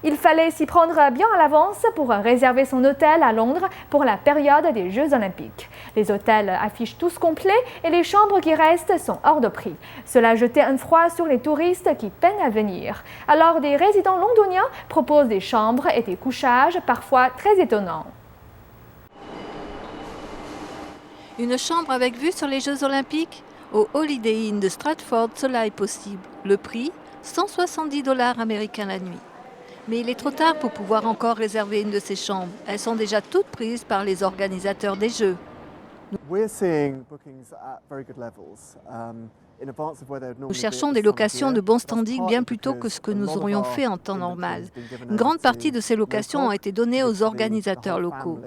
Il fallait s'y prendre bien à l'avance pour réserver son hôtel à Londres pour la période des Jeux Olympiques. Les hôtels affichent tous complets et les chambres qui restent sont hors de prix. Cela jetait un froid sur les touristes qui peinent à venir. Alors des résidents londoniens proposent des chambres et des couchages parfois très étonnants. Une chambre avec vue sur les Jeux Olympiques? Au Holiday Inn de Stratford, cela est possible. Le prix, 170 $ américains la nuit. Mais il est trop tard pour pouvoir encore réserver une de ces chambres. Elles sont déjà toutes prises par les organisateurs des Jeux. Nous cherchons des locations de bon standing bien plus tôt que ce que nous aurions fait en temps normal. Une grande partie de ces locations ont été données aux organisateurs locaux.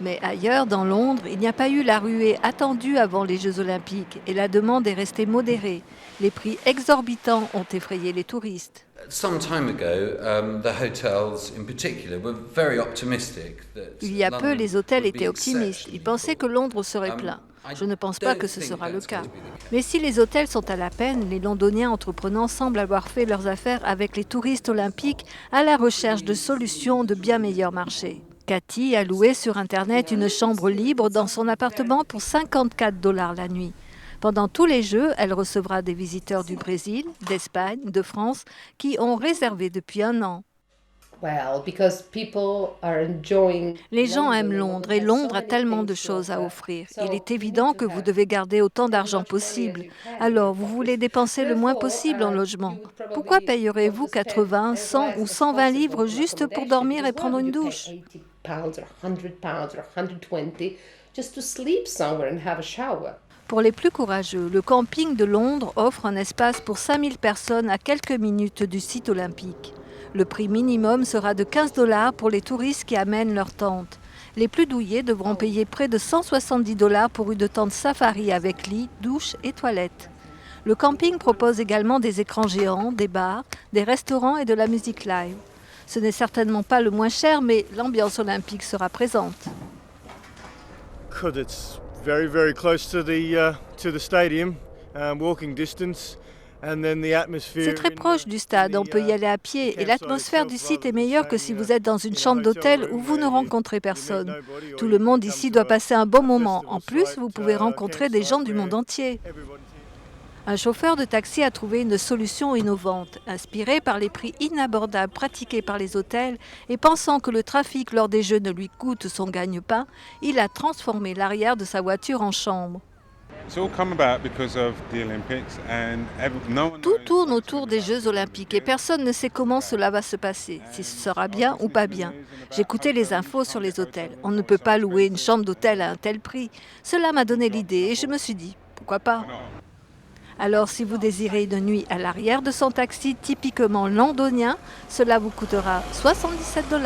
Mais ailleurs, dans Londres, il n'y a pas eu la ruée attendue avant les Jeux Olympiques et la demande est restée modérée. Les prix exorbitants ont effrayé les touristes. Il y a peu, les hôtels étaient optimistes. Ils pensaient que Londres serait plein. Je ne pense pas que ce sera le cas. Mais si les hôtels sont à la peine, les Londoniens entreprenants semblent avoir fait leurs affaires avec les touristes olympiques à la recherche de solutions de bien meilleurs marchés. Cathy a loué sur Internet une chambre libre dans son appartement pour 54 $ la nuit. Pendant tous les Jeux, elle recevra des visiteurs du Brésil, d'Espagne, de France, qui ont réservé depuis un an. Les gens aiment Londres et Londres a tellement de choses à offrir. Il est évident que vous devez garder autant d'argent possible. Alors, vous voulez dépenser le moins possible en logement. Pourquoi payerez-vous 80, 100 ou 120 livres juste pour dormir et prendre une douche? Pour les plus courageux, le camping de Londres offre un espace pour 5000 personnes à quelques minutes du site olympique. Le prix minimum sera de 15 $ pour les touristes qui amènent leur tente. Les plus douillets devront payer près de 170 $ pour une tente safari avec lit, douche et toilette. Le camping propose également des écrans géants, des bars, des restaurants et de la musique live. Ce n'est certainement pas le moins cher, mais l'ambiance olympique sera présente. Very close to the stadium, walking distance, and then the atmosphere. C'est très proche du stade, on peut y aller à pied et l'atmosphère du site est meilleure que si vous êtes dans une chambre d'hôtel où vous ne rencontrez personne. Tout le monde ici doit passer un bon moment. En plus, vous pouvez rencontrer des gens du monde entier. Un chauffeur de taxi a trouvé une solution innovante. Inspiré par les prix inabordables pratiqués par les hôtels et pensant que le trafic lors des Jeux ne lui coûte son gagne-pain, il a transformé l'arrière de sa voiture en chambre. Tout tourne autour des Jeux Olympiques et personne ne sait comment cela va se passer, si ce sera bien ou pas bien. J'écoutais les infos sur les hôtels. On ne peut pas louer une chambre d'hôtel à un tel prix. Cela m'a donné l'idée et je me suis dit, pourquoi pas ? Alors si vous désirez une nuit à l'arrière de son taxi typiquement londonien, cela vous coûtera 77 $.